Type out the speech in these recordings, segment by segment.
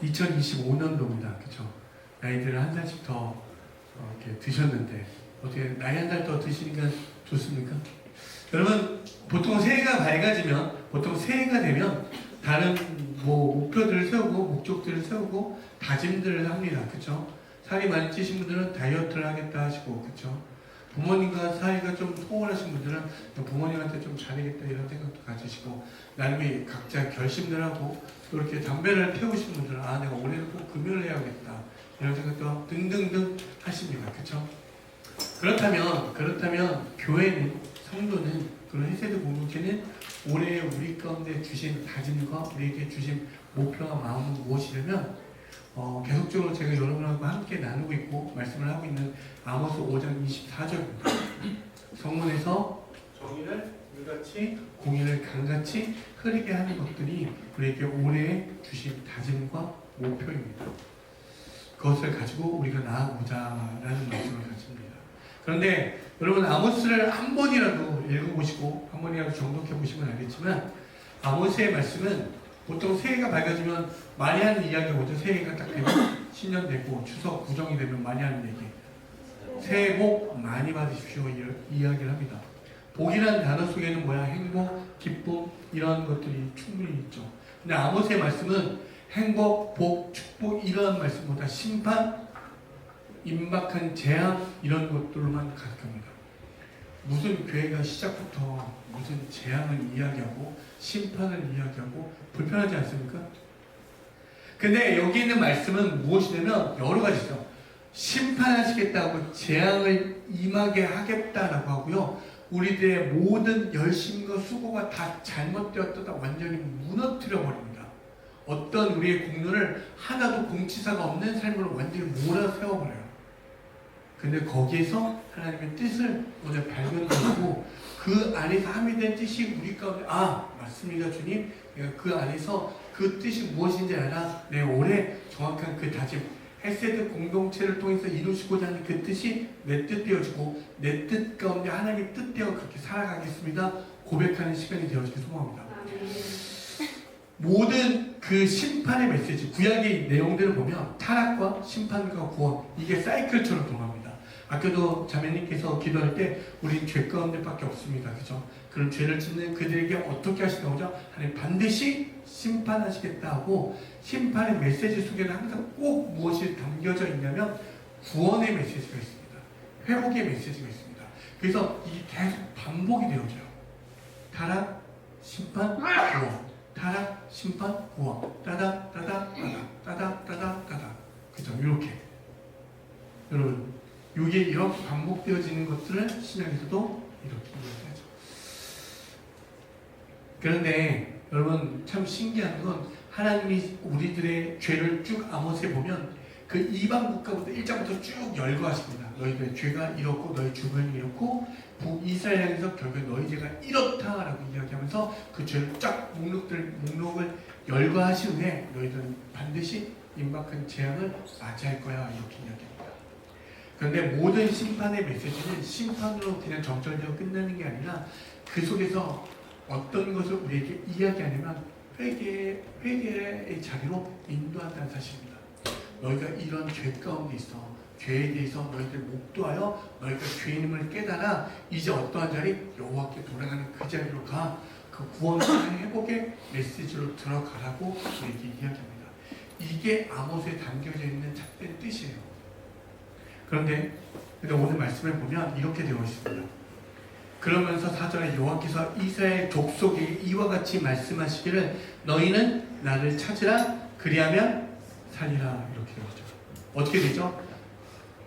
2025년도입니다. 그쵸? 나이들을 한 살씩 더 이렇게 드셨는데, 어떻게 나이 한 살 더 드시니까 좋습니까? 여러분, 보통 새해가 밝아지면, 보통 새해가 되면, 다른 목표들을 세우고, 목적들을 세우고, 다짐들을 합니다. 그쵸? 살이 많이 찌신 분들은 다이어트를 하겠다 하시고, 그쵸? 부모님과 사이가 좀 소홀하신 분들은 부모님한테 좀 잘하겠다 이런 생각도 가지시고, 나름의 각자 결심들 하고, 또 이렇게 담배를 피우신 분들은 내가 올해는 꼭 금연을 해야겠다 이런 생각도 등등등 하십니다. 그쵸? 그렇다면 교회는, 성도는, 그런 헬세드 공동체는 올해 우리 가운데 주신 다짐과 우리에게 주신 목표와 마음은 무엇이냐면, 계속적으로 제가 여러분하고 함께 나누고 있고 말씀을 하고 있는 아모스 5장 24절입니다. 성문에서 정의를 물같이 공의를 강같이 흐르게 하는 것들이 우리에게 올해 주신 다짐과 목표입니다. 그것을 가지고 우리가 나아가자라는 말씀을 가집니다. 그런데 여러분, 아모스를 한 번이라도 읽어보시고 한 번이라도 정독해 보시면 알겠지만, 아모스의 말씀은 보통 새해가 밝아지면 많이 하는 이야기가 뭐죠? 새해가 딱 되면 신년 되고 추석 구정이 되면 많이 하는 얘기, 새해 복 많이 받으십시오 이야기를 합니다. 복이라는 단어 속에는 뭐야? 행복, 기쁨 이런 것들이 충분히 있죠. 근데 아모스의 말씀은 행복, 복, 축복 이런 말씀보다 심판, 임박한 재앙 이런 것들로만 가득합니다. 무슨 교회가 시작부터 무슨 재앙을 이야기하고 심판을 이야기하고 불편하지 않습니까? 근데 여기 있는 말씀은 무엇이냐면 여러 가지죠. 심판하시겠다고, 재앙을 임하게 하겠다라고 하고요, 우리들의 모든 열심과 수고가 다 잘못되었다 완전히 무너뜨려 버립니다. 어떤 우리의 공로를 하나도 공치사가 없는 삶으로 완전히 몰아세워버려요. 근데 거기에서 하나님의 뜻을 오늘 발견하고, 그 안에서 함유된 뜻이 우리 가운데, 맞습니다 주님, 내가 그 안에서 그 뜻이 무엇인지 알아, 내 올해 정확한 그 다짐, 헬세드 공동체를 통해서 이루시고자 하는 그 뜻이 내 뜻 되어지고, 내 뜻 가운데 하나님의 뜻대로 그렇게 살아가겠습니다 고백하는 시간이 되어지길 소망합니다. 모든 그 심판의 메시지, 구약의 내용들을 보면 타락과 심판과 구원, 이게 사이클처럼 돌아갑니다. 아까도 자매님께서 기도할 때 우린 죄 가운데밖에 없습니다. 그죠? 그런 죄를 짓는 그들에게 어떻게 하시다고 하죠? 하나님 반드시 심판하시겠다 하고, 심판의 메시지 속에는 항상 꼭 무엇이 담겨져 있냐면 구원의 메시지가 있습니다. 회복의 메시지가 있습니다. 그래서 이게 계속 반복이 되어져요. 타락, 심판, 구원. 타락, 심판, 구원. 따닥, 따닥, 따닥, 따닥, 따닥, 따닥. 그죠? 이렇게. 여러분, 이게 이렇게 반복되어지는 것들을 신약에서도 이렇게 이야기하죠. 그런데 여러분, 참 신기한 건 하나님이 우리들의 죄를 쭉 아모스에 보면 그 이방 국가부터 1장부터 쭉 열거하십니다. 너희들의 죄가 이렇고 너희 주변이 이렇고 북이스라엘 향해서 결국에 너희 죄가 이렇다라고 이야기하면서 그 죄를 쫙 목록을 열거하신 후에 너희들은 반드시 임박한 재앙을 맞이할 거야 이렇게 이야기합니다. 그런데 모든 심판의 메시지는 심판으로 그냥 정절되어 끝나는 게 아니라 그 속에서 어떤 것을 우리에게 이야기하냐면 회개의 자리로 인도한다는 사실입니다. 너희가 이런 죄 가운데 있어. 죄에 대해서 너희들 목도하여 너희가 죄인임을 깨달아 이제 어떠한 자리? 여호와께 돌아가는 그 자리로 가. 그 구원과 회복의 메시지로 들어가라고 우리에게 이야기합니다. 이게 아모스에 담겨져 있는 참된 뜻이에요. 그런데 오늘 말씀을 보면 이렇게 되어 있습니다. 그러면서 4절에 여호와께서 이스라엘 족속에게 이와 같이 말씀하시기를 너희는 나를 찾으라 그리하면 살리라 이렇게 되죠. 어떻게 되죠?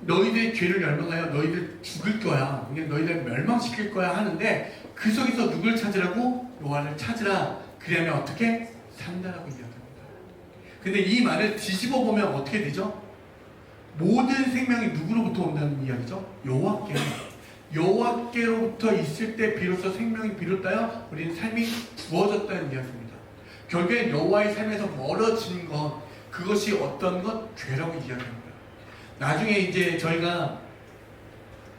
너희들의 죄를 멸망하여 너희들 죽을 거야, 너희들 멸망시킬 거야 하는데 그 속에서 누굴 찾으라고? 여호와를 찾으라 그리하면 어떻게? 산다라고 이야기합니다. 근데 이 말을 뒤집어 보면 어떻게 되죠? 모든 생명이 누구로부터 온다는 이야기죠? 여호와께로부터 있을 때 비로소 생명이 비롯하여 우리는 삶이 주어졌다는 이야기입니다. 결국에 여호와의 삶에서 멀어진 것, 그것이 어떤 것? 죄라고 이야기합니다. 나중에 이제 저희가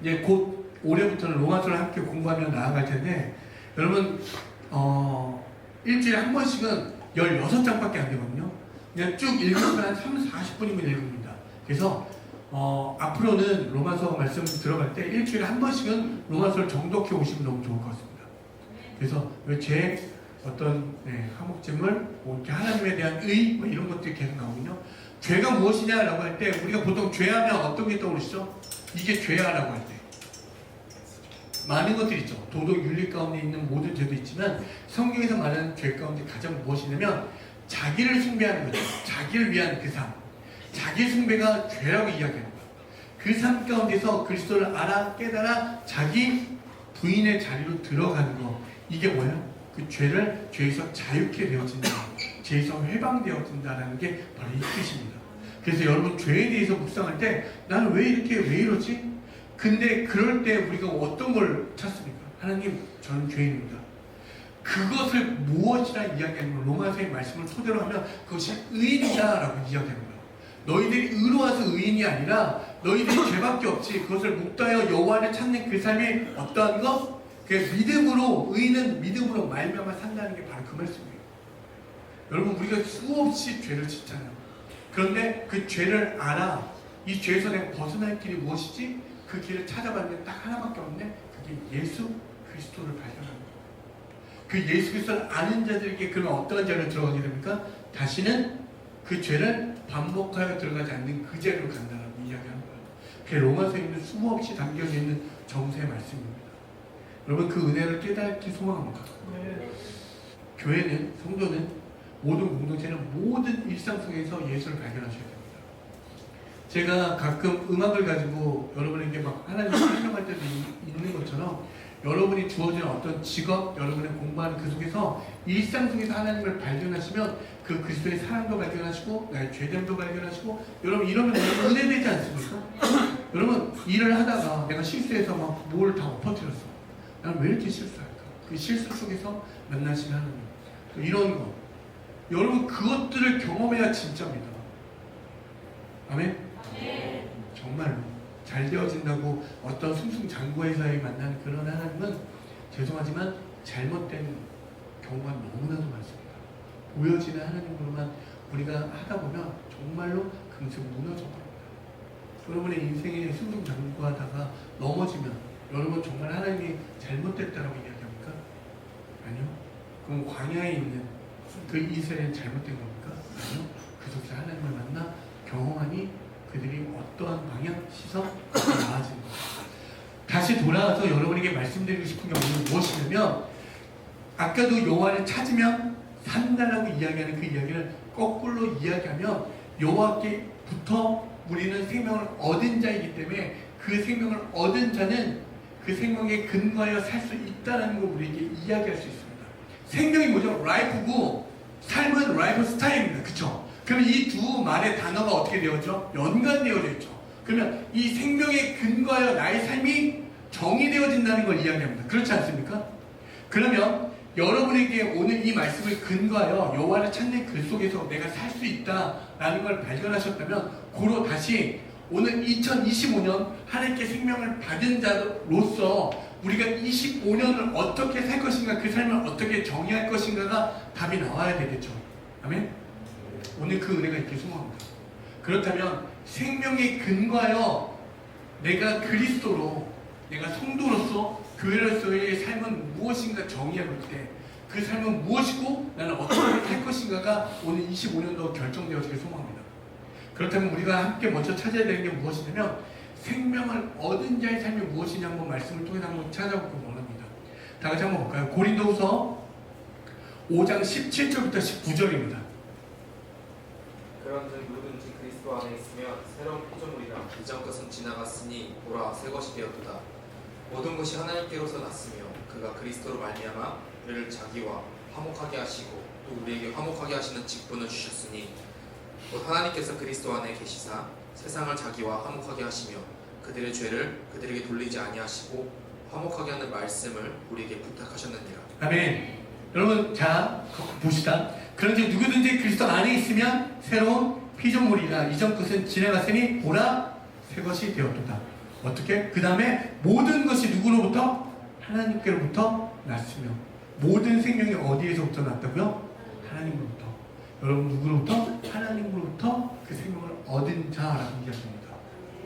이제 곧 올해부터는 로마서를 함께 공부하며 나아갈 텐데, 여러분 일주일에 한 번씩은 16장밖에 안 되거든요. 그냥 쭉 읽으면 한 3, 40분이면 읽습니다. 그래서 앞으로는 로마서 말씀 들어갈 때 일주일에 한 번씩은 로마서를 정독해 오시면 너무 좋을 것 같습니다. 그래서 제 어떤 화목제물, 뭐 이렇게 하나님에 대한 의, 뭐 이런 것들이 계속 나오면요. 죄가 무엇이냐라고 할 때 우리가 보통 죄하면 어떤 게 떠오르시죠? 이게 죄야라고 할 때. 많은 것들이 있죠. 도덕 윤리 가운데 있는 모든 죄도 있지만 성경에서 말하는 죄 가운데 가장 무엇이냐면 자기를 숭배하는 거죠. 자기를 위한 그 삶. 자기 숭배가 죄라고 이야기하는 거예요. 그 삶 가운데서 그리스도를 알아 깨달아 자기 부인의 자리로 들어가는 거. 이게 뭐예요? 그 죄를 죄에서 자유케 되어진다. 죄에서 해방되어진다라는 게 바로 이 뜻입니다. 그래서 여러분 죄에 대해서 묵상할 때 나는 왜 이러지? 근데 그럴 때 우리가 어떤 걸 찾습니까? 하나님, 저는 죄인입니다. 그것을 무엇이라 이야기하는 걸 로마서의 말씀을 토대로 하면 그것이 의인이다라고 이야기합니다. 너희들이 의로워서 의인이 아니라 너희들이 죄밖에 없지. 그것을 묵다하여 여호와를 찾는 그 삶이 어떠한 것? 그 믿음으로, 의인은 믿음으로 말미암아 산다는 게 바로 그 말씀이에요. 여러분, 우리가 수없이 죄를 짓잖아요. 그런데 그 죄를 알아. 이 죄에서 내가 벗어날 길이 무엇이지? 그 길을 찾아봤는데 딱 하나밖에 없네. 그게 예수 그리스도를 발견하는 거예요. 그 예수 그리스도를 아는 자들에게 그러면 어떠한 죄를 들어가게 됩니까? 다시는 그 죄를 반복하여 들어가지 않는 그 죄로 간다라고 이야기하는 거예요. 그게 로마서에 있는 수없이 담겨져 있는 정세의 말씀입니다. 여러분, 그 은혜를 깨닫기 소망합니다. 교회는, 성도는, 모든 공동체는 모든 일상 속에서 예수를 발견하셔야 됩니다. 제가 가끔 음악을 가지고 여러분에게 막 하나님을 설명할 때도 있는 것처럼 여러분이 주어진 어떤 직업, 여러분이 공부하는 그 속에서 일상 속에서 하나님을 발견하시면 그 그리스도의 사랑도 발견하시고 나의 죄됨도 발견하시고 여러분 이러면 은혜되지 않습니까? 여러분 일을 하다가 내가 실수해서 막 뭘 다 엎어뜨렸어. 나는 왜 이렇게 실수할까? 그 실수 속에서 만나신 하나님. 이런 거. 여러분 그것들을 경험해야 진짜입니다. 아멘? 네. 정말로 잘 되어진다고 어떤 승승장구에서의 만나는 그런 하나님은 죄송하지만 잘못된 경우가 너무나도 많습니다. 보여지는 하나님으로만 우리가 하다 보면 정말로 금세 무너져버립니다. 여러분의 인생에 승승장구하다가 넘어지면 여러분 정말 하나님이 잘못됐다라고 이야기합니까? 아니요. 그럼 광야에 있는 그 이스라엘은 잘못된 겁니까? 아니요. 그 속에서 하나님을 만나 경험하니 그들이 어떠한 방향, 시선, 나아지는 거예요. 다시 돌아와서 여러분에게 말씀드리고 싶은 게 오늘 무엇이냐면 아까도 여호와를 찾으면 산다라고 이야기하는 그 이야기를 거꾸로 이야기하면 여호와께부터 우리는 생명을 얻은 자이기 때문에 그 생명을 얻은 자는 그 생명에 근거하여 살 수 있다는 걸 우리에게 이야기할 수 있습니다. 생명이 뭐죠? 라이프고 삶은 라이프 스타일입니다. 그쵸? 그러면 이 두 말의 단어가 어떻게 되어져? 연관되어져 있죠. 그러면 이 생명에 근거하여 나의 삶이 정의되어진다는 걸 이야기합니다. 그렇지 않습니까? 그러면 여러분에게 오늘 이 말씀을 근거하여 여호와를 찾는 그 속에서 내가 살 수 있다라는 걸 발견하셨다면 고로 다시 오늘 2025년 하나님께 생명을 받은 자로서 우리가 25년을 어떻게 살 것인가, 그 삶을 어떻게 정의할 것인가가 답이 나와야 되겠죠. 아멘? 오늘 그 은혜가 있길 소망합니다. 그렇다면 생명에 근거하여 내가 그리스도로, 내가 성도로서 교회로서의 삶은 무엇인가 정의할 때 그 삶은 무엇이고 나는 어떻게 살 것인가가 오늘 25년도 결정되어지길 소망합니다. 그렇다면 우리가 함께 먼저 찾아야 되는 게 무엇이냐면 생명을 얻은 자의 삶이 무엇이냐 한번 말씀을 통해서 한번 찾아보고 원합니다. 다 같이 한번 볼까요? 고린도후서 5장 17절부터 19절입니다. 그런즉 누구든지 그리스도 안에 있으면 새로운 피조물이라 이전 것은 지나갔으니 보라 새 것이 되었도다. 모든 것이 하나님께로서 났으며 그가 그리스도로 말미암아 우리를 자기와 화목하게 하시고 또 우리에게 화목하게 하시는 직분을 주셨으니 곧 하나님께서 그리스도 안에 계시사 세상을 자기와 화목하게 하시며 그들의 죄를 그들에게 돌리지 아니하시고 화목하게 하는 말씀을 우리에게 부탁하셨느니라. 아멘. 여러분 자 봅시다. 그런즉 누구든지 그리스도 안에 있으면 새로운 피조물이라 이전 것은 지나갔으니 보라 새 것이 되었도다. 어떻게? 그 다음에 모든 것이 누구로부터? 하나님께로부터 났으며 모든 생명이 어디에서부터 났다고요? 하나님으로부터. 여러분 누구로부터? 하나님으로부터 그 생명을 얻은 자라고 이야기합니다.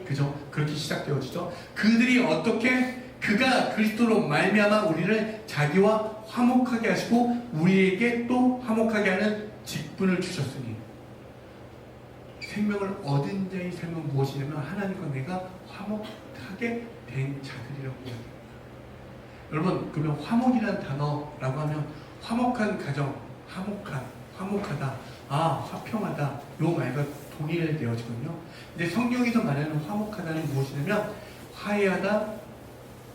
그죠? 그렇게 시작되어지죠. 그들이 어떻게 그가 그리스도로 말미암아 우리를 자기와 화목하게 하시고 우리에게 또 화목하게 하는 직분을 주셨으니 생명을 얻은 자의 삶은 무엇이냐면 하나님과 내가 화목하게 된 자들이라고 이야기합니다. 여러분 그러면 화목이라는 단어라고 하면 화목한 가정, 화목하다, 화평하다 요 말과 동일되어지거든요. 근데 성경에서 말하는 화목하다는 무엇이냐면 화해하다,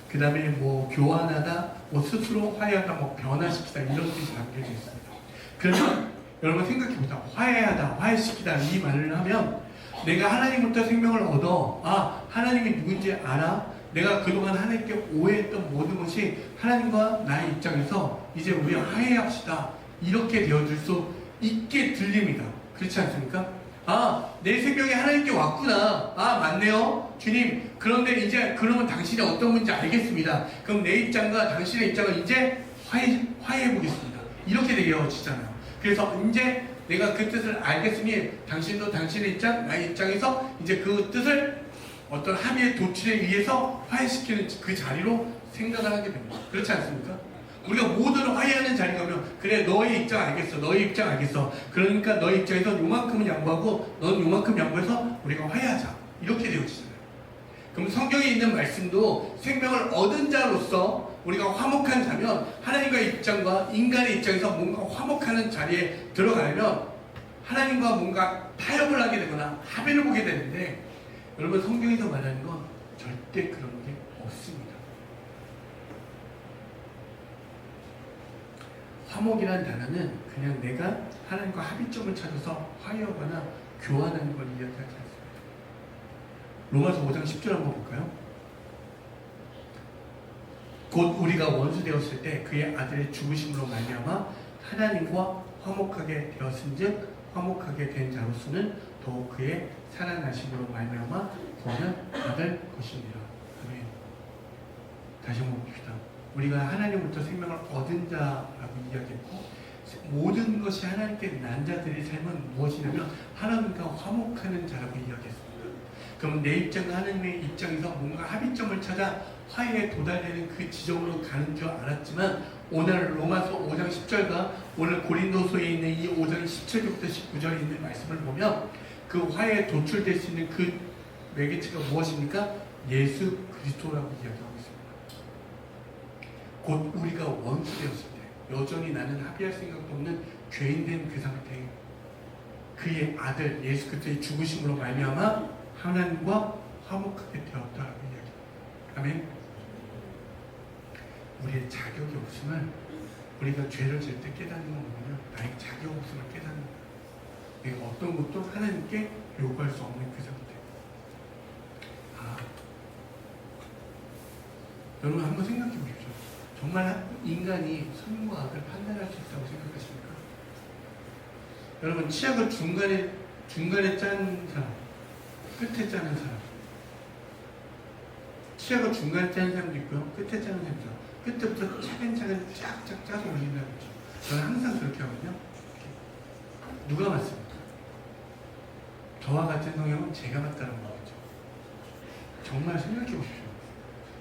그 다음에 뭐 교환하다, 뭐 스스로 화해하다, 뭐 변화시키다 이런 뜻이 담겨져 있습니다. 그러면 여러분 생각해보자. 화해하다, 화해시키다 이 말을 하면 내가 하나님부터 생명을 얻어 하나님이 누군지 알아. 내가 그동안 하나님께 오해했던 모든 것이 하나님과 나의 입장에서 이제 우리 화해합시다 이렇게 되어줄 수 있게 들립니다. 그렇지 않습니까? 내 생명이 하나님께 왔구나. 맞네요 주님. 그런데 이제 그러면 당신이 어떤 분인지 알겠습니다. 그럼 내 입장과 당신의 입장을 이제 화해해 보겠습니다. 이렇게 되어지잖아요. 그래서 이제 내가 그 뜻을 알겠으니 당신도 당신의 입장, 나의 입장에서 이제 그 뜻을 어떤 합의의 도출에 의해서 화해시키는 그 자리로 생각을 하게 됩니다. 그렇지 않습니까? 우리가 모두를 화해하는 자리 가면 그래 너의 입장 알겠어, 너의 입장 알겠어. 그러니까 너의 입장에서 요만큼은 양보하고 넌 요만큼 양보해서 우리가 화해하자 이렇게 되어지잖아요. 그럼 성경에 있는 말씀도 생명을 얻은 자로서 우리가 화목한 자면 하나님과의 입장과 인간의 입장에서 뭔가 화목하는 자리에 들어가려면 하나님과 뭔가 타협을 하게 되거나 합의를 보게 되는데 여러분 성경에서 말하는 건 절대 그런 게 없습니다. 화목이라는 단어는 그냥 내가 하나님과 합의점을 찾아서 화해하거나 교환하는 걸 이야기하지 않습니다. 로마서 5장 10절 한번 볼까요? 곧 우리가 원수 되었을 때 그의 아들의 죽으심으로 말미암아 하나님과 화목하게 되었은즉 화목하게 된 자로서는 더욱 그의 살아나심으로 말미암아 구원을 받을 것입니다. 아멘. 다시 한번 봅시다. 우리가 하나님부터 생명을 얻은 자라고 이야기했고 모든 것이 하나님께 난 자들의 삶은 무엇이냐면 하나님과 화목하는 자라고 이야기했습니다. 그럼 내 입장과 하나님의 입장에서 뭔가 합의점을 찾아 화해에 도달되는 그 지점으로 가는 줄 알았지만 오늘 로마서 5장 10절과 오늘 고린도서에 있는 이 5장 17절부터 19절에 있는 말씀을 보면 그 화해에 도출될 수 있는 그 매개체가 무엇입니까? 예수 그리스도라고 이야기하고 있습니다. 곧 우리가 원수 되었을 때 여전히 나는 합의할 생각도 없는 죄인된 그 상태에 그의 아들 예수 그리스도의 죽으심으로 말미암아 하나님과 화목하게 되었다라고 이야기합니다. 아멘. 우리의 자격이 없음을 우리가 죄를 질 때 깨닫는 건 뭐냐면 나의 자격 없음을 깨닫는 거예요. 내가 어떤 것도 하나님께 요구할 수 없는 그 상태. 여러분 한번 생각해 보십시오. 정말 인간이 선과 악을 판단할 수 있다고 생각하십니까? 여러분 치약을 중간에 짠 사람, 끝에 짜는 사람. 치약을 중간에 짜는 사람도 있고요. 끝에 짜는 사람도 있어요. 끝부터 차근차근 쫙쫙 짜서 올린다는 거죠. 저는 항상 그렇게 하거든요. 누가 맞습니까? 저와 같은 성향은 제가 맞다는 거겠죠. 정말 생각해 보십시오.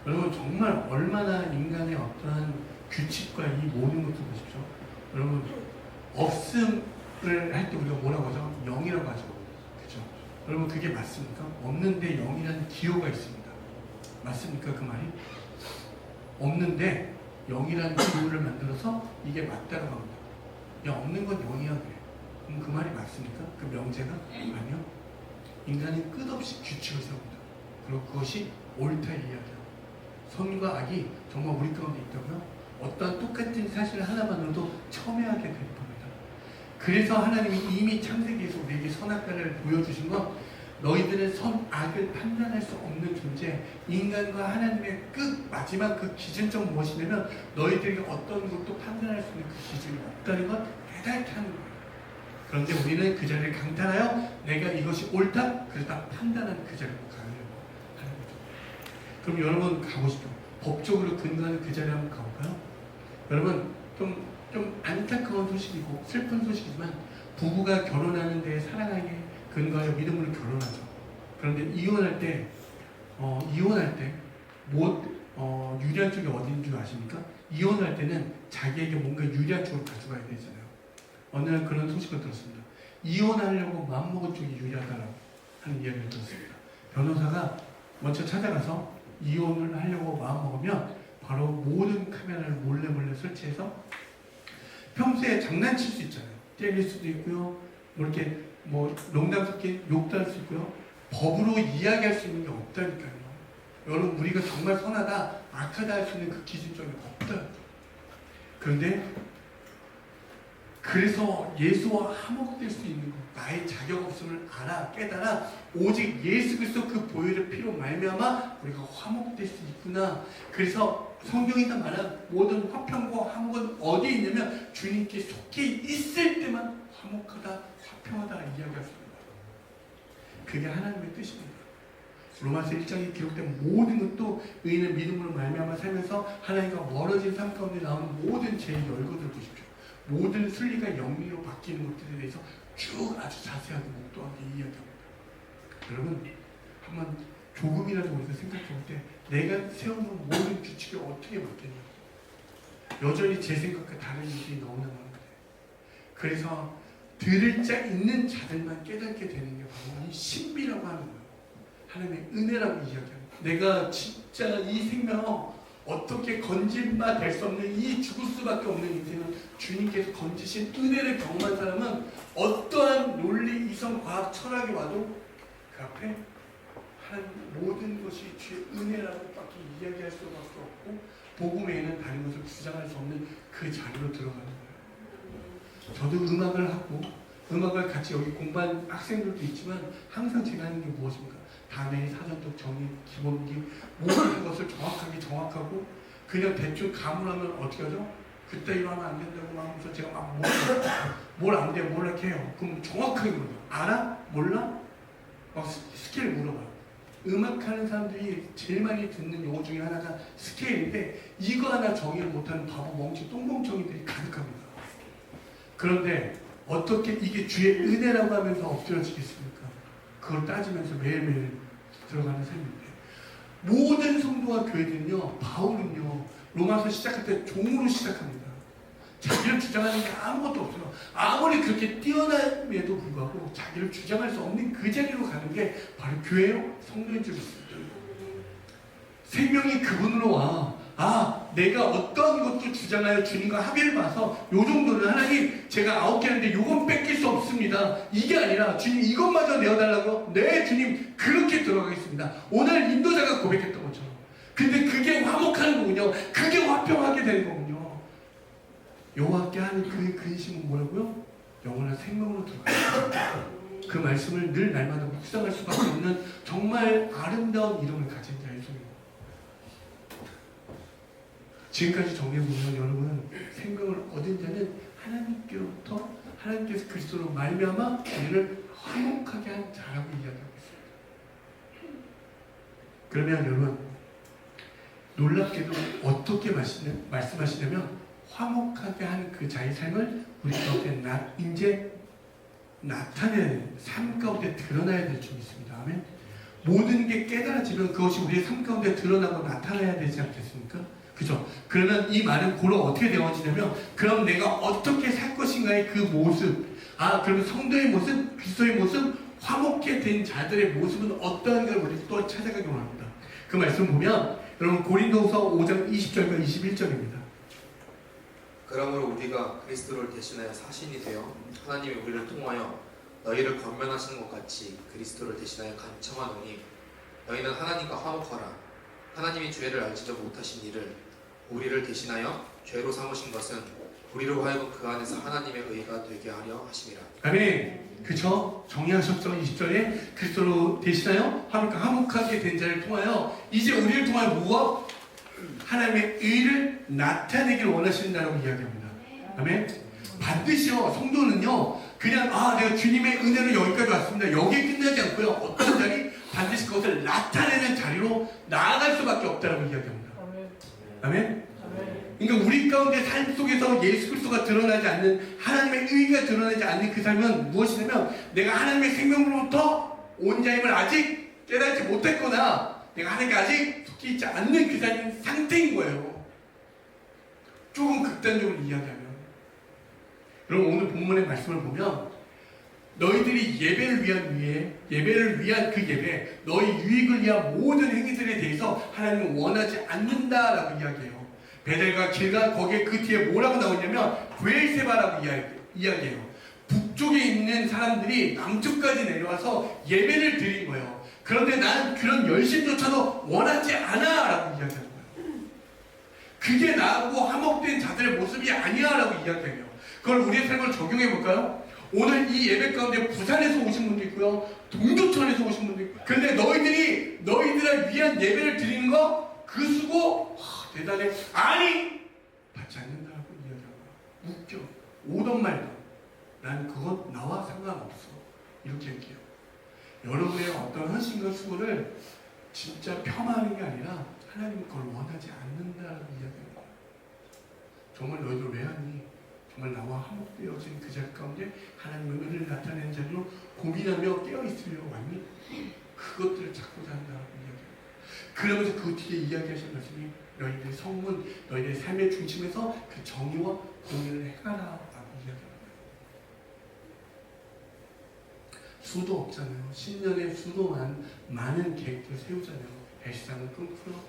여러분 정말 얼마나 인간의 어떠한 규칙과 이 모든 것을 보십시오. 여러분 없음을 할 때 우리가 뭐라고 하죠? 0이라고 하죠. 그죠? 여러분 그게 맞습니까? 없는데 0이라는 기호가 있습니다. 맞습니까 그 말이? 없는데 0이라는 기호를 만들어서 이게 맞다고 합니다. 야 없는 건 0이야 그래. 그럼 그 말이 맞습니까? 그 명제가? 아니요. 인간이 끝없이 규칙을 세웁니다. 그리고 그것이 옳다 이야기합니다. 선과 악이 정말 우리 가운데 있다고요? 어떠한 똑같은 사실 하나만으로도 첨예하게 될 겁니다. 그래서 하나님이 이미 창세기에서 우리에게 선악과를 보여주신 건 너희들은 선악을 판단할 수 없는 존재, 인간과 하나님의 끝 마지막 그 기준점 무엇이냐면 너희들이 어떤 것도 판단할 수 있는 그 기준이 없다는 건 깨닫다는 거예요. 그런데 우리는 그 자리를 강탈하여 내가 이것이 옳다? 그러다 판단하는 그 자리로 가려고 하는 거죠. 그럼 여러분 가보시죠. 법적으로 근거하는 그 자리에 한번 가볼까요? 여러분 좀 안타까운 소식이고 슬픈 소식이지만 부부가 결혼하는데 사랑하게 근거하여 믿음으로 결혼하죠. 그런데 이혼할 때 유리한 쪽이 어디인 줄 아십니까? 이혼할 때는 자기에게 뭔가 유리한 쪽을 가져가야 되잖아요. 어느 날 그런 소식을 들었습니다. 이혼하려고 마음먹은 쪽이 유리하다라고 하는 이야기를 들었습니다. 변호사가 먼저 찾아가서 이혼을 하려고 마음먹으면 바로 모든 카메라를 몰래 설치해서 평소에 장난칠 수 있잖아요. 때릴 수도 있고요. 뭐 이렇게 농담스럽게 욕도 할 수 있고요. 법으로 이야기할 수 있는 게 없다니까요. 여러분, 우리가 정말 선하다, 악하다 할 수 있는 그 기준점이 없다. 그런데 그래서 예수와 화목될 수 있는 것, 나의 자격 없음을 깨달아 오직 예수 그리스도 그 보혈의 피로 말미암아 우리가 화목될 수 있구나. 그래서 성경에서 말한 모든 화평과 화목은 어디에 있냐면 주님께 속해 있을 때만 화목하다, 화평하다 이야기할 수 있는 거예요. 그게 하나님의 뜻입니다. 로마서 1장에 기록된 모든 것도 의인은 믿음으로 말미암아 살면서 하나님과 멀어진 삶 가운데 나오는 모든 죄의 열거들 보십시오. 모든 순리가 영리로 바뀌는 것들에 대해서 쭉 아주 자세하게 목도하게 이야기합니다. 여러분, 한번 조금이라도 우리가 생각해 볼 때 내가 세워놓은 모든 규칙이 어떻게 바뀌냐. 여전히 제 생각과 다른 일들이 너무나 많은데, 그래서 들을 자 있는 자들만 깨닫게 되는 게 바로 이 신비라고 하는 거예요. 하나님의 은혜라고 이야기합니다. 내가 진짜 이 생명 어떻게 건질바 될 수 없는 이 죽을 수밖에 없는 인생은 주님께서 건지신 은혜를 경험한 사람은 어떠한 논리, 이성, 과학, 철학이 와도 그 앞에 하나님 모든 것이 주의 은혜라고밖에 이야기할 수밖에 없고 복음 외에는 다른 것을 주장할 수 없는 그 자리로 들어가는 거예요. 저도 음악을 하고 음악을 같이 여기 공부한 학생들도 있지만 항상 제가 하는 게 무엇입니까? 단의 사전적 정의, 기본기 모든 것을 정확하고 그냥 대충 가물하면 어떻게 하죠? 그때 이러면 안 된다고 막 하면서 제가 막 뭘 안 돼, 뭘 이렇게 해요. 그럼 정확하게 물어요. 알아? 몰라? 막 스케일 물어봐요. 음악하는 사람들이 제일 많이 듣는 용어 중에 하나가 스케일인데 이거 하나 정의를 못하는 바보 멍청 똥멍청이들이 가득합니다. 그런데 어떻게 이게 주의 은혜라고 하면서 엎드려지겠습니까? 그걸 따지면서 매일매일 들어가는 삶인데 모든 성도와 교회들은요, 바울은요 로마서 시작할 때 종으로 시작합니다. 자기를 주장하는 게 아무것도 없어요. 아무리 그렇게 뛰어남에도 불구하고 자기를 주장할 수 없는 그 자리로 가는 게 바로 교회요, 성도인 줄 믿습니다. 생명이 그분으로 와. 내가 어떤 것도 주장하여 주님과 합의를 봐서 요 정도는 하나님 제가 9개 하는데 요건 뺏길 수 없습니다. 이게 아니라 주님 이것마저 내어달라고? 네 주님 그렇게 들어가겠습니다. 오늘 인도자가 고백했던 것처럼. 근데 그게 화목하는 거군요. 그게 화평하게 되는 거군요. 여호와께 하는 그 근심은 뭐라고요? 영원한 생명으로 들어가요. 그 말씀을 늘 날마다 묵상할 수밖에 없는 정말 아름다운 이름을 가진 자의 소리입니다. 지금까지 정리해보면 여러분 생명을 얻은 자는 하나님께로부터 하나님께서 그리스도로 말미암아 우리를 화목하게 한 자라고 이야기하고 있습니다. 그러면 여러분 놀랍게도 어떻게 말씀하시냐면 화목하게 한 그 자의 삶을 우리 가운데 이제 나타내야 될, 삶 가운데 드러나야 될 점이 있습니다. 아멘. 모든 게 깨달아지면 그것이 우리의 삶 가운데 드러나고 나타나야 되지 않겠습니까? 그죠? 그러면 이 말은 고로 어떻게 되어지냐면 그럼 내가 어떻게 살 것인가의 그 모습, 그러면 성도의 모습, 그리스도의 모습, 화목해 된 자들의 모습은 어떠한가를 우리 또 찾아가기 원합니다. 그 말씀 보면 여러분 고린도후서 5장 20절과 21절입니다. 그러므로 우리가 그리스도를 대신하여 사신이 되어 하나님이 우리를 통하여 너희를 권면하시는 것 같이 그리스도를 대신하여 간청하노니 너희는 하나님과 화목하라. 하나님이 죄를 알지도 못하신 이를 우리를 대신하여 죄로 삼으신 것은 우리로 하여금 그 안에서 하나님의 의가 되게 하려 하심이라. 아멘. 그쵸? 정리하셨죠? 20절에 그리스도로 대신하여 화목하게 된 자를 통하여 이제 우리를 통하여 무엇? 하나님의 의를 나타내길 원하신다고 이야기합니다. 아멘. 반드시요 성도는요 그냥 내가 주님의 은혜로 여기까지 왔습니다. 여기에 끝나지 않고요 어떤 자리? 반드시 그것을 나타내는 자리로 나아갈 수밖에 없다고 이야기합니다. 아멘. 그러니까 우리 가운데 삶 속에서 예수 그리스도가 드러나지 않는, 하나님의 의가 드러나지 않는 그 삶은 무엇이냐면, 내가 하나님의 생명으로부터 온 자임을 아직 깨닫지 못했거나 내가 하나님께 아직 속해 있지 않는 그 삶인 상태인 거예요. 조금 극단적으로 이야기하면. 여러분, 오늘 본문의 말씀을 보면 너희들이 예배를 위한 그 예배, 너희 유익을 위한 모든 행위들에 대해서 하나님은 원하지 않는다라고 이야기해요. 베델과 길가, 거기에 그 뒤에 뭐라고 나오냐면 브엘세바라고 이야기해요. 북쪽에 있는 사람들이 남쪽까지 내려와서 예배를 드린 거예요. 그런데 나는 그런 열심조차도 원하지 않아 라고 이야기하는 거예요. 그게 나하고 화목된 자들의 모습이 아니야 라고 이야기해요. 그걸 우리의 삶을 적용해 볼까요? 오늘 이 예배 가운데 부산에서 오신 분도 있고요, 동두천에서 오신 분도 있고, 그런데 너희들을 위한 예배를 드리는 거 그 수고 대단해. 아니, 받지 않는다라고 이야기하고, 웃겨, 오던 말도 난 그건 나와 상관없어 이렇게 얘기해요. 여러분의 어떤 헌신과 수고를 진짜 폄하하는 게 아니라 하나님은 그걸 원하지 않는다라고 이야기합니다. 정말 너희들 왜 하니? 정말 나와 화목되어진 그 자리 가운데 하나님의 은혜를 나타내는 자리로 고민하며 깨어있으려고 왔니? 그것들을 찾고자 한다라고 이야기합니다. 그러면서 그 뒤에 이야기하신 말씀이 너희들의 성문, 너희들의 삶의 중심에서 그 정의와 공의를 행하라 라고 이야기합니다. 수도 없잖아요. 신년에 수도 많은 계획들 세우잖아요. 배시장을 끊고요,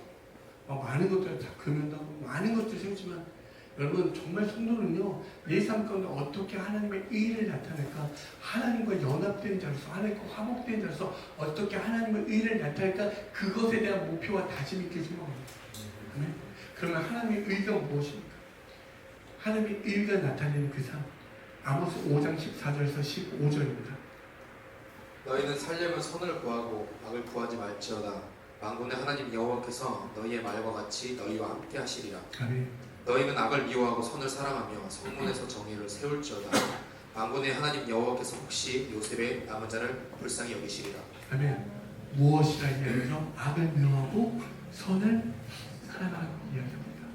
많은 것들 다 금연하고 많은 것들 세우지만, 여러분, 정말 성도는요, 내 삶 가운데 어떻게 하나님의 의를 나타낼까, 하나님과 연합된 자로서, 하나님과 화목된 자로서 어떻게 하나님의 의를 나타낼까, 그것에 대한 목표와 다짐이 있길 소망합니다. 그러면 하나님의 의가 무엇입니까? 하나님의 의가 나타내는 그 삶, 아모스 5장 14절에서 15절입니다. 너희는 살려면 선을 구하고 악을 구하지 말지어다. 만군의 하나님 여호와께서 너희의 말과 같이 너희와 함께 하시리라. 아멘. 너희는 악을 미워하고 선을 사랑하며 성문에서 정의를 세울지어다. 만군의 하나님 여호와께서 혹시 요셉의 남은 자를 불쌍히 여기시리라. 아멘. 무엇이라 이야기하죠? 악을 미워하고 선을 사랑하라고 이야기합니다.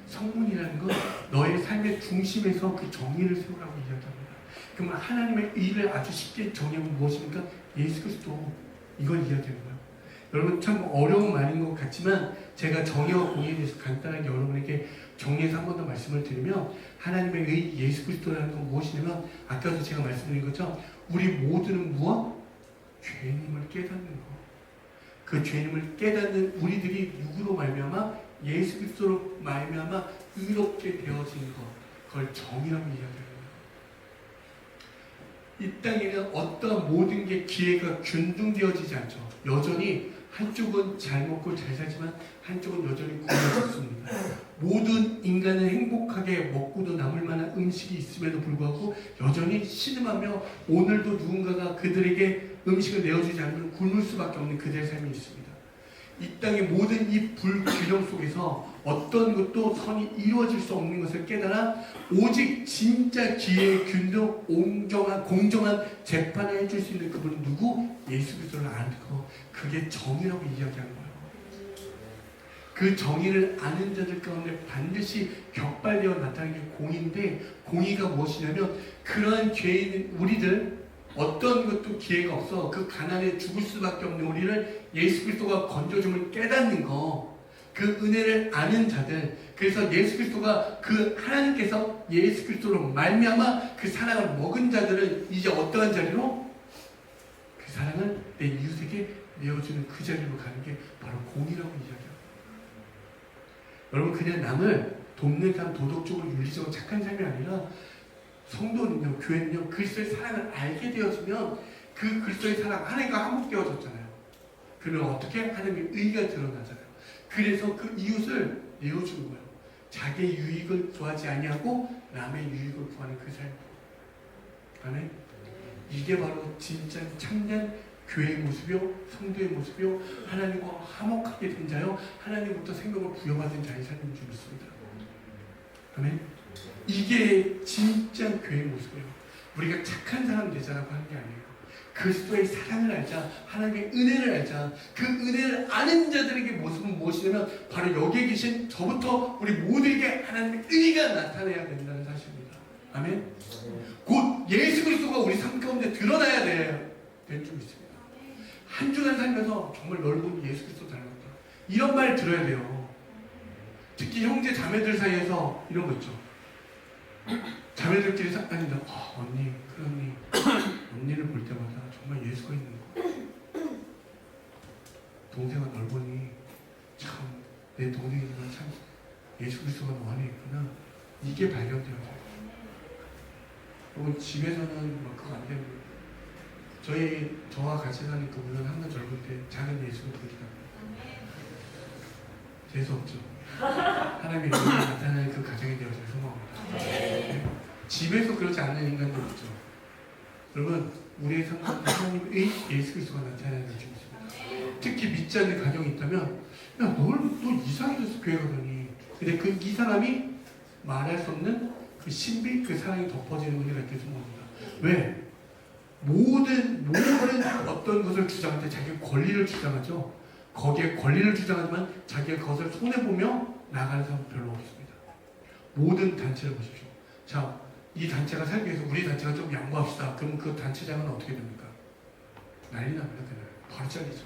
성문이라는 건 너의 삶의 중심에서 그 정의를 세우라고 이야기합니다. 그러면 하나님의 의를 아주 쉽게 정의하면 무엇입니까? 예수 그리스도, 이걸 이야기하는 거예요. 여러분, 참 어려운 말인 것 같지만 제가 정의와 공의에 대해서 간단하게 여러분에게 정리해서 한 번 더 말씀을 드리면, 하나님의 의 예수 그리스도라는 건 무엇이냐면, 아까도 제가 말씀드린 것처럼 우리 모두는 무엇? 죄인임을 깨닫는 것. 그 죄인임을 깨닫는 우리들이 누구로 말미암아? 예수 그리스도로 말미암아 의롭게 되어진 것, 그걸 정의라고 이야기합니다. 이 땅에는 어떠한 모든 게 기회가 균등되어지지 않죠. 여전히 한쪽은 잘 먹고 잘 살지만 한쪽은 여전히 굶어 죽습니다. 모든 인간은 행복하게 먹고도 남을 만한 음식이 있음에도 불구하고 여전히 신음하며 오늘도 누군가가 그들에게 음식을 내어주지 않으면 굶을 수밖에 없는 그들의 삶이 있습니다. 이 땅의 모든 이 불균형 속에서 어떤 것도 선이 이루어질 수 없는 것을 깨달아 오직 진짜 기회의 균등, 공정한 재판을 해줄 수 있는 그분은 누구? 예수 그리스도를 아는 거. 그게 정의라고 이야기하는 거예요. 그 정의를 아는 자들 가운데 반드시 격발되어 나타나는 게 공의인데, 공의가 무엇이냐면 그러한 죄인 우리들, 어떤 것도 기회가 없어 그 가난에 죽을 수밖에 없는 우리를 예수 그리스도가 건져줌을 깨닫는 거, 그 은혜를 아는 자들. 그래서 예수 그리스도가, 그 하나님께서 예수 그리스도로 말미암아 그 사랑을 먹은 자들은 이제 어떠한 자리로? 그 사랑을 내 이웃에게 내어주는 그 자리로 가는 게 바로 공의라고 이야기합니다. 여러분, 그냥 남을 돕는 삶, 도덕적으로 윤리적으로 착한 삶이 아니라, 성도는요, 교회는요, 그리스도의 사랑을 알게 되어지면 그 그리스도의 사랑, 하나님과 화목되어졌잖아요. 그러면 어떻게? 하나님의 의가 드러나잖아요. 그래서 그 이웃을 내어주는 거예요. 자기의 유익을 구하지 아니하고 남의 유익을 구하는 그 삶. 아멘. 이게 바로 진짜 참된 교회의 모습이요, 성도의 모습이요, 하나님과 화목하게 된 자요, 하나님부터 생명을 부여받은 자의 삶인 줄 믿습니다. 아멘. 이게 진짜 교회의 모습이에요. 우리가 착한 사람 되자라고 하는 게 아니에요. 그리스도의 사랑을 알자, 하나님의 은혜를 알자. 그 은혜를 아는 자들에게 모습은 무엇이냐면 바로 여기에 계신 저부터 우리 모두에게 하나님의 의가 나타나야 된다는 사실입니다. 아멘. 곧 예수 그리스도가 우리 삶 가운데 드러나야 될 줄 믿습니다. 한 주간 살면서 정말 널 보니 예수 그리스도 닮았다, 이런 말 들어야 돼요. 특히 형제 자매들 사이에서 이런 거 있죠. 자매들끼리 아니다. 언니, 큰언니, 언니를 볼 때마다 정말 예수가 있는 거. 동생아, 널 보니 참 내 동생이지만 참 예수 그리스도가 너 안에 있구나. 이게 발견되어져요. 여러분, 집에서는 뭐 그거 안 됩니다. 저와 같이 사는 그분은 항상 젊을 때 작은 예수를 보이다. 재수없죠. 하나님의 은혜가 나타나는 그 가정이 되어서 소망합니다. 집에서 그렇지 않는 인간들 있죠. 여러분, 우리의 삶 가운데 하나님의 예수 그리스도가 나타나는 중입니다. 특히 믿지 않는 가정이 있다면, 야, 너 이상해졌어, 교회 가더니. 근데 이 사람이 말할 수 없는 그 신비, 그 사랑이 덮어지는 은혜가 있게 소망합니다. 왜? 모든 어떤 것을 주장할 때 자기 권리를 주장하죠. 거기에 권리를 주장하지만 자기가 그것을 손해보며 나가는 사람은 별로 없습니다. 모든 단체를 보십시오. 자, 이 단체가 살기 위해서 우리 단체가 좀 양보합시다. 그럼 그 단체장은 어떻게 됩니까? 난리 납니다. 그날 바로 잘리죠.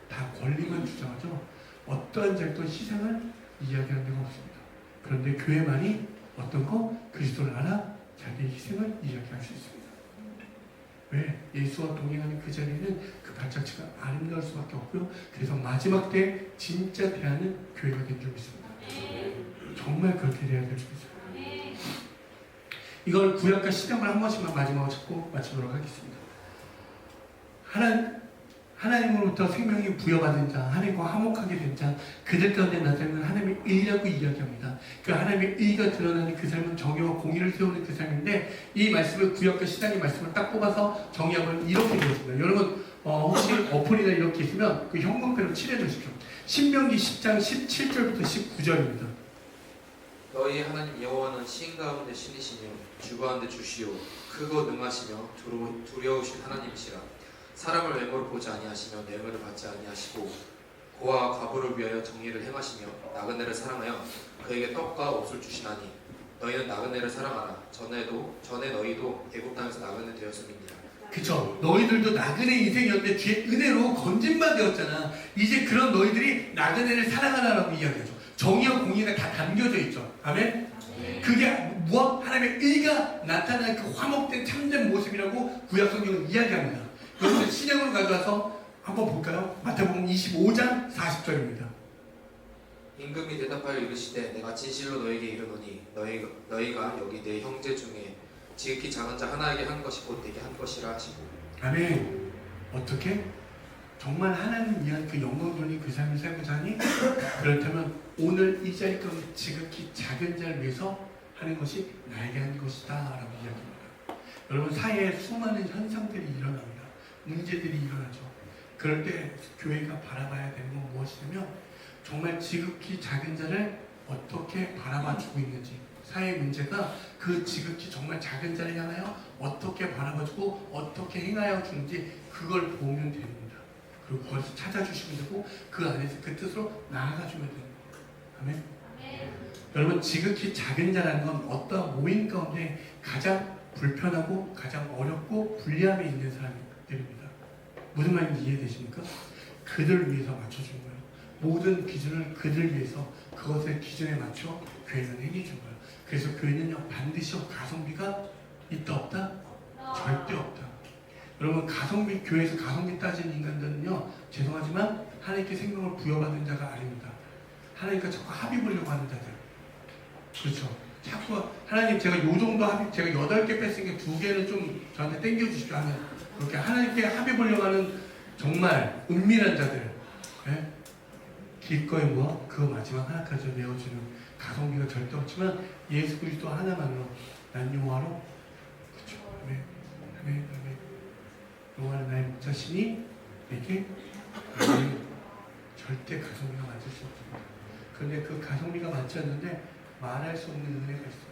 다 권리만 주장하죠. 어떠한 절도 희생을 이야기하는 데가 없습니다. 그런데 교회만이 어떤 거? 그리스도를 알아 자기의 희생을 이야기할 수 있습니다. 왜? 예수와 동행하는 그 자리에는 그 발자취가 아름다울 수밖에 없고요. 그래서 마지막 때 진짜 대하는 교회가 된 줄 믿습니다. 정말 그렇게 돼야 될 줄 믿습니다. 이걸 구약과 신약을 한 번씩만 마지막으로 찾고 마치도록 하겠습니다. 하나님으로부터 생명이 부여받은 자, 하나님과 화목하게 된 자, 그들 가운데 나타나는 하나님의 의라고 이야기합니다. 그 하나님의 의가 드러나는 그 삶은 정의와 공의를 세우는 그 삶인데, 이 말씀을 구약과 신약의 말씀을 딱 뽑아서 정의하면 이렇게 되었습니다. 여러분, 혹시 어플이나 이렇게 있으면 그 형광펜으로 칠해 주십시오. 신명기 10장 17절부터 19절입니다. 너희 하나님 여호와는 신 가운데 신이시며 주 가운데 주시오 크고 능하시며 두려우신 하나님이시라. 사람을 외모로 보지 아니하시며 뇌물을 받지 아니하시고 고와 과부를 위하여 정의를 행하시며 나그네를 사랑하여 그에게 떡과 옷을 주시나니 너희는 나그네를 사랑하라. 전에 너희도 애굽 땅에서 나그네 되었음이니라. 그쵸. 너희들도 나그네 인생이었는데 뒤에 은혜로 건진만 되었잖아. 이제 그런 너희들이 나그네를 사랑하라라고 이야기하죠. 정의와 공의가 다 담겨져 있죠. 아멘? 그게 무엇? 하나님의 의가 나타나는 그 화목된 참된 모습이라고 구약 성경은 이야기합니다. 그래서 신약으로 가져와서 한번 볼까요? 마태복음 25장 40절입니다. 임금이 대답하여 이르시되 내가 진실로 너에게 이르노니 너희가 여기 내 형제 중에 지극히 작은 자 하나에게 한 것이 곧 내게 한 것이라 하시고. 아멘. 어떻게? 정말 하나님 위한 그 영광 돌린 그 삶을 살고자 하니? 그렇다면 오늘 이 자리 가운데 지극히 작은 자를 위해서 하는 것이 나에게 한 것이다 라고 이야기합니다. 여러분, 사회에 수많은 현상들이 일어납니다. 문제들이 일어나죠. 그럴 때 교회가 바라봐야 되는 건 무엇이냐면 정말 지극히 작은 자를 어떻게 바라봐주고 있는지, 사회의 문제가 그 지극히 정말 작은 자를 향하여 어떻게 바라봐주고 어떻게 행하여 주는지 그걸 보면 됩니다. 그리고 그것을 찾아주시면 되고 그 안에서 그 뜻으로 나아가주면 됩니다. 아멘? 여러분, 지극히 작은 자라는 건 어떠한 모임 가운데 가장 불편하고 가장 어렵고 불리함이 있는 사람들입니다. 무슨 말인지 이해되십니까? 그들을 위해서 맞춰주는 거예요. 모든 기준을 그들을 위해서 그것의 기준에 맞춰 교회는 행해준 거예요. 그래서 교회는요, 반드시 가성비가 있다 없다? 절대 없다. 여러분, 교회에서 가성비 따지는 인간들은요, 죄송하지만 하나님께 생명을 부여받은 자가 아닙니다. 하나님과 자꾸 합의 보려고 하는 자들. 그렇죠. 자꾸 하나님 제가 요 정도 합의, 제가 8개 뺐으니까 2개는 좀 저한테 땡겨주십시오 하는, 그렇게 하나님께 합의 보려고 하는 정말 은밀한 자들. 네? 길거에 뭐 그거 마지막 하나까지 내어주는 가성비가 절대 없지만 예수 그리스도 하나만으로 난 여호와로, 그렇죠. 아멘. 아멘. 아멘. 여호와는 나의 목자시니 내게 절대 가성비가 맞을 수 없습니다. 그런데 그 가성비가 맞지 않는데 말할 수 없는 은혜가 있어요.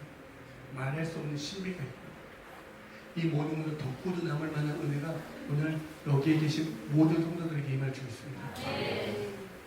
말할 수 없는 신비가 있어요. 이 모든 것을 덮고도 남을 만한 은혜가 오늘 여기에 계신 모든 성도들에게 임할 주 있습니다.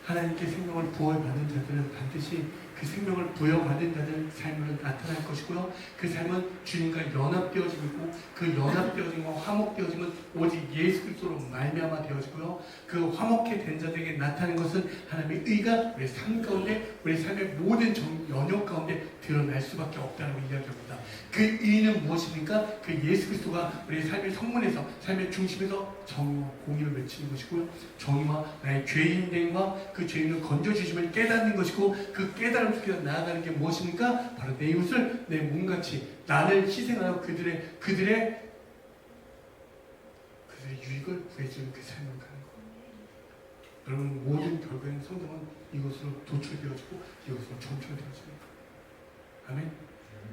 하나님께 생명을 부어받은 자들은 반드시 그 생명을 부여받은 자들 삶으로 나타날 것이고요. 그 삶은 주님과 연합되어지고 그 연합되어짐과 화목되어짐은 오직 예수 그리스도로 말미암아 되어지고요. 그 화목해 된 자들에게 나타나는 것은 하나님의 의가 우리 삶 가운데 우리 삶의 모든 연역 가운데 드러날 수밖에 없다고 이야기합니다. 그 의는 무엇입니까? 그 예수 그리스도가 우리 삶의 성문에서 삶의 중심에서 정의와 공의를 외치는 것이고요. 정의와 나의 죄인됨과 그 죄인을 건져주심을 깨닫는 것이고 그 깨달음 속에서 나아가는 게 무엇입니까? 바로 내 이웃을 내 몸같이 나를 희생하여 그들의 유익을 구해주는 그 삶을 가는 거예요. 여러분 모든 결국에는 성경은 이것으로 도출되어지고 이것으로 점철되어집니다. 아멘.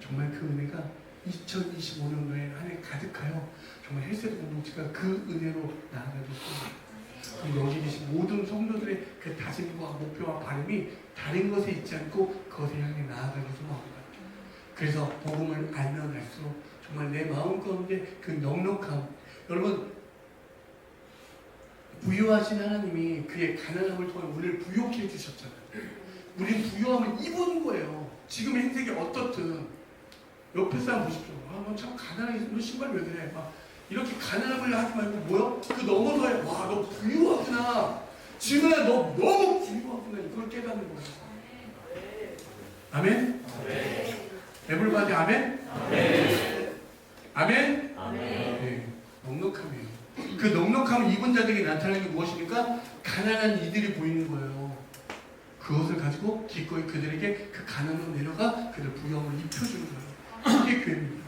정말 그 은혜가 2025년도에 한 해 가득하여 정말 헬세드 공동체가 그 은혜로 나아가겠습니다. 여기 계신 모든 성도들의 그 다짐과 목표와 바람이 다른 것에 있지 않고 그것에 향해 나아가기 소망합니다. 그래서 복음을 알면 알수록 정말 내 마음 가운데 그 넉넉함, 여러분 부유하신 하나님이 그의 가난함을 통해 우리를 부욕해 해주셨잖아요. 우리는 부유함을 입은 거예요. 지금의 행색이 어떻든 옆에 사람 보십시오. 너 참 가난해. 너 신발 왜 그래? 막 이렇게 가난함을 하지 말고 뭐요? 그 넘어서야 와 너 부유하구나. 지금은 너 너무 부유하구나. 이걸 깨닫는 거예요. 아멘? 에블바디 아멘? 아멘? 네, 넉넉함이에요. 그 넉넉함을 입은 자들에게 나타나는 게 무엇입니까? 가난한 이들이 보이는 거예요. 그것을 가지고 기꺼이 그들에게 그 가난으로 내려가 그들 부유함을 입혀주는 거예요. 이게 교회입니다.